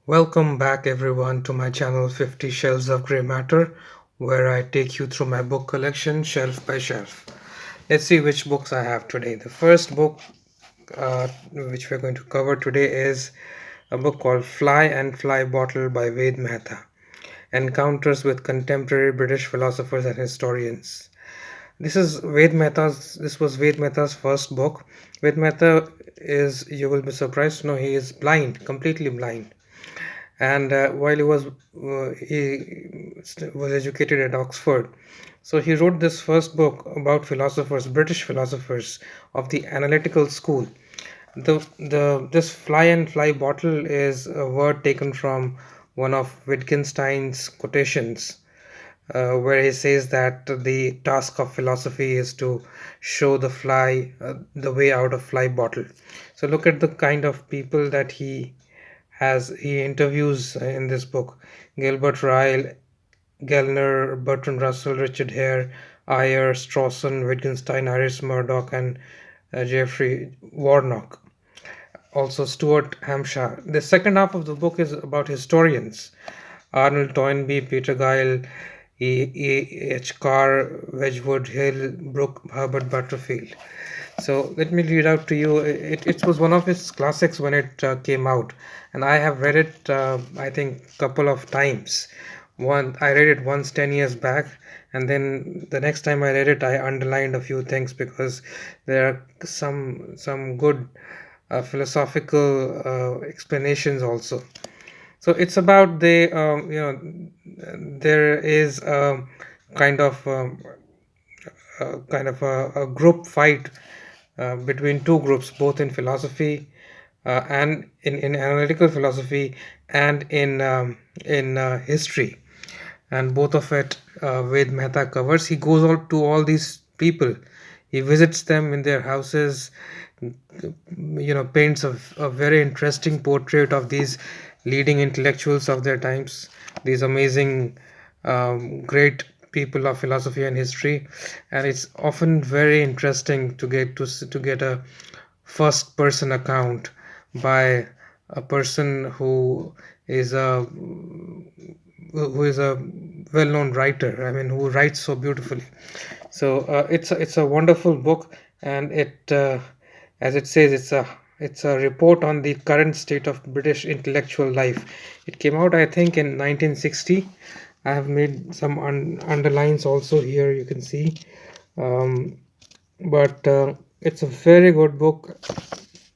Welcome back, everyone, to my channel 50 Shelves of Grey Matter, where I take you through my book collection shelf by shelf. Let's see which books I have today. The first book, which we're going to cover today, is a book called Fly and Fly Bottle by Ved Mehta, Encounters with Contemporary British Philosophers and Historians. This was Ved Mehta's first book. Ved Mehta is, you will be surprised to know, he is blind, completely blind, and while he was educated at Oxford, so he wrote this first book about philosophers, British philosophers of the analytical school. The this fly and fly bottle is a word taken from one of Wittgenstein's quotations, where he says that the task of philosophy is to show the fly the way out of fly bottle. So look at the kind of people that he interviews in this book: Gilbert Ryle, Gellner, Bertrand Russell, Richard Hare, Ayer, Strawson, Wittgenstein, Iris Murdoch, and Geoffrey Warnock. Also, Stuart Hampshire. The second half of the book is about historians: Arnold Toynbee, Peter Gile, H. Carr, Wedgwood Hill, Brooke, Herbert Butterfield. So let me read out to you. It was one of his classics when it came out, and I have read it, I think, couple of times. I read it once 10 years back, and then the next time I read it, I underlined a few things because there are some good philosophical explanations also. So it's about there is a kind of a group fight between two groups, both in philosophy and in analytical philosophy and in history, and both of it Ved Mehta covers. He goes out to all these people, he visits them in their houses, paints a very interesting portrait of these leading intellectuals of their times, these amazing, great people of philosophy and history. And it's often very interesting to get a first person account by a person is a who is a well-known writer. I mean, who writes so beautifully. So it's a wonderful book, and as it says, it's a report on the current state of British intellectual life. It came out, I think, in 1960. I have made some underlines also here. You can see, um, but it's a very good book.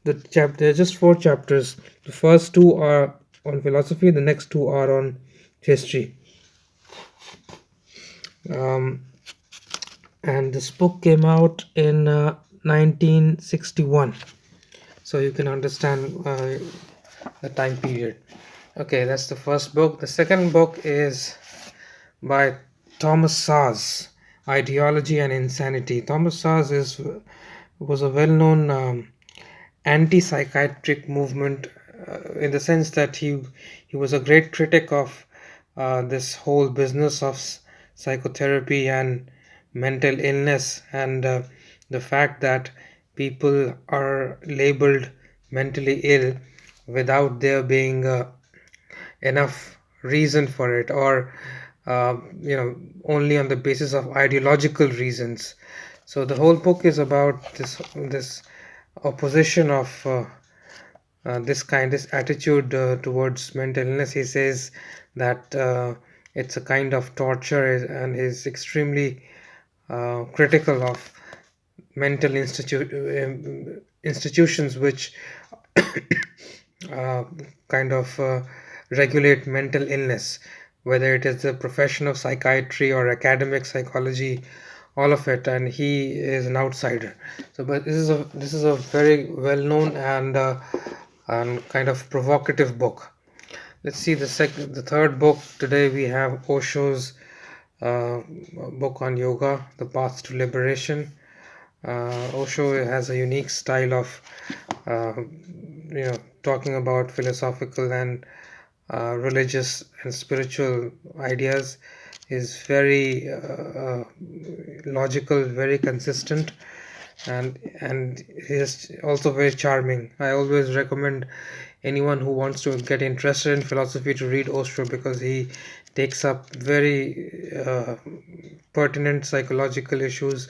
There are just four chapters. The first two are on philosophy. The next two are on history. Um, and this book came out in 1961, so you can understand the time period. Okay, that's the first book. The second book is by Thomas Saz, Ideology and Insanity. Thomas Saz was a well-known anti-psychiatric movement, in the sense that he was a great critic of this whole business of psychotherapy and mental illness, and the fact that people are labeled mentally ill without there being enough reason for it, or only on the basis of ideological reasons. So the whole book is about this opposition of this attitude towards mental illness. He says that it's a kind of torture, and is extremely critical of institutions which uh, kind of regulate mental illness, whether it is the profession of psychiatry or academic psychology, all of it. And he is an outsider. So, but this is a very well known and kind of provocative book. Let's see the third book. Today we have Osho's book on yoga, The Path to Liberation. Osho has a unique style of talking about philosophical and religious and spiritual ideas. Is very logical, very consistent, and he is also very charming. I always recommend anyone who wants to get interested in philosophy to read Osho, because he takes up very pertinent psychological issues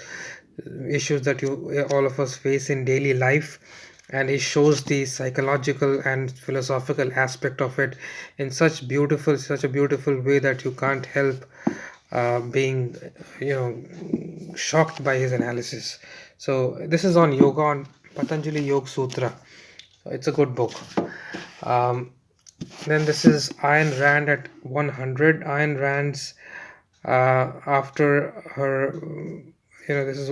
that you all of us face in daily life, and he shows the psychological and philosophical aspect of it in such a beautiful way that you can't help being shocked by his analysis. So this is on yoga, on Patanjali Yoga Sutra. It's a good book. um, then this is Ayn Rand at 100. Ayn Rand's after her, this is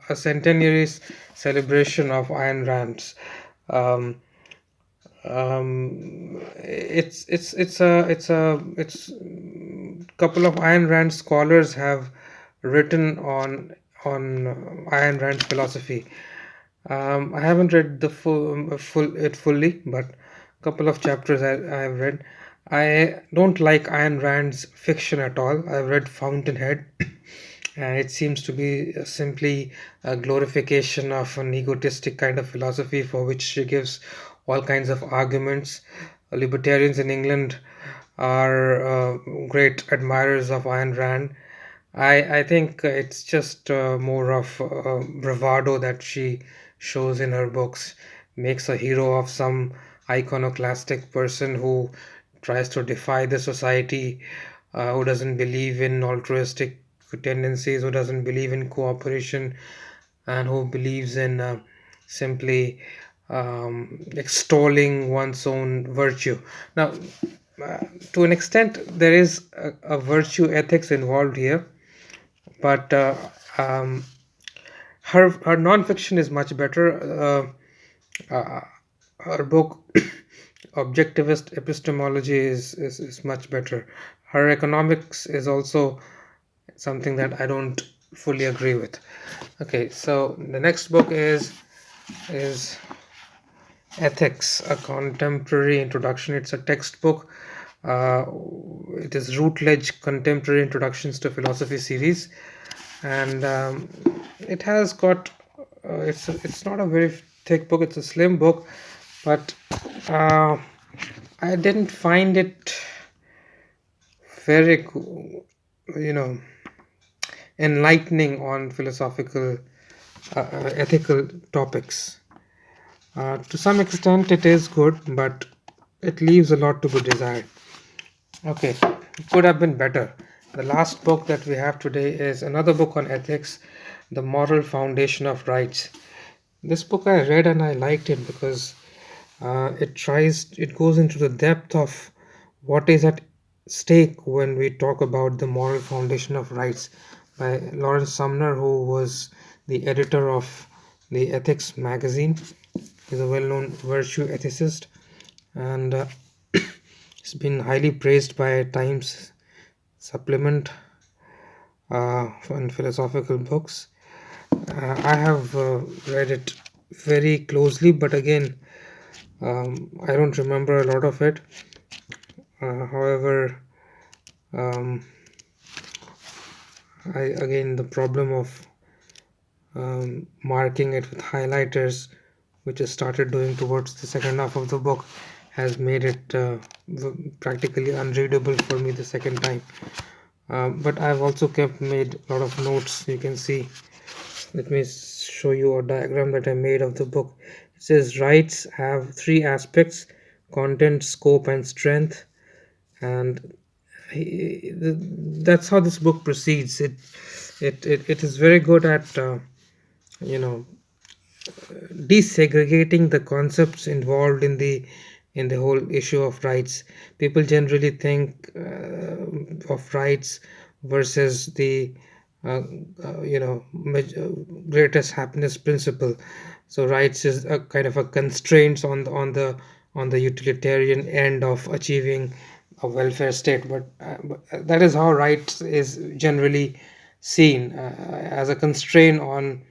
a centenary celebration of Ayn Rand's. Um, it's couple of Ayn Rand scholars have written on Ayn Rand's philosophy. I haven't read the full it fully, but a couple of chapters I have read. I don't like Ayn Rand's fiction at all. I've read Fountainhead, and it seems to be simply a glorification of an egotistic kind of philosophy for which she gives all kinds of arguments. Libertarians in England are great admirers of Ayn Rand. I think it's just more of bravado that she shows in her books, makes a hero of some iconoclastic person who tries to defy the society, who doesn't believe in altruistic tendencies, who doesn't believe in cooperation, and who believes in simply extolling one's own virtue. Now, uh, to an extent, there is a virtue ethics involved here, but her non-fiction is much better. Her book Objectivist Epistemology is much better. Her economics is also something that I don't fully agree with. Okay, so the next book is Ethics, a Contemporary Introduction. It's a textbook. Uh, it is Routledge Contemporary Introductions to Philosophy series, and it has got it's not a very thick book. It's a slim book, but I didn't find it very enlightening on philosophical ethical topics. To some extent, it is good, but it leaves a lot to be desired. Okay, it could have been better. The last book that we have today is another book on ethics, The Moral Foundation of Rights. This book I read and I liked it because it goes into the depth of what is at stake when we talk about the moral foundation of rights, by Lawrence Sumner, who was the editor of the Ethics magazine. He's a well-known virtue ethicist, and it's been highly praised by Times supplement on philosophical books. I have read it very closely, but again, I don't remember a lot of it. However, um, the problem of marking it with highlighters, which I started doing towards the second half of the book, has made it practically unreadable for me the second time. But I've also made a lot of notes. You can see. Let me show you a diagram that I made of the book. It says rights have three aspects: content, scope, and strength. And that's how this book proceeds. It is very good at you know desegregating the concepts involved in the whole issue of rights. People generally think of rights versus the uh, greatest happiness principle. So rights is a kind of a constraints on the utilitarian end of achieving a welfare state, but that is how rights is generally seen, as a constraint on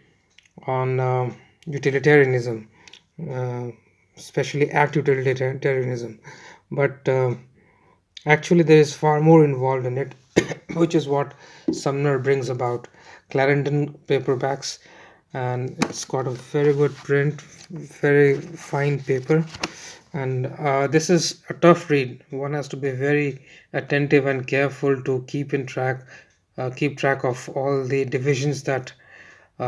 utilitarianism, uh, especially act utilitarianism. But actually, there is far more involved in it, which is what Sumner brings about. Clarendon paperbacks, and it's got a very good print, very fine paper. And this is a tough read. One has to be very attentive and careful to keep track of all the divisions that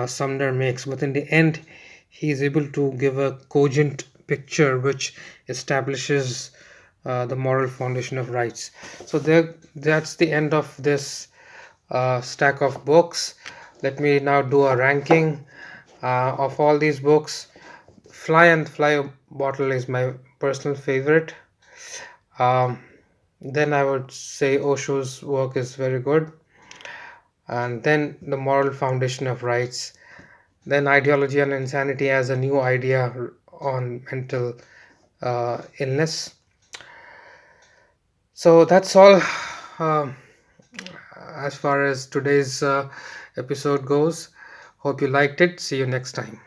Sumner makes. But in the end, he is able to give a cogent picture which establishes the moral foundation of rights. So that's the end of this stack of books. Let me now do a ranking of all these books. Fly and Fly Bottle is my personal favorite. Um, then I would say Osho's work is very good. And then The Moral Foundation of Rights. Then Ideology and Insanity as a new idea on mental illness. So that's all um as far as today's episode goes. Hope you liked it. See you next time.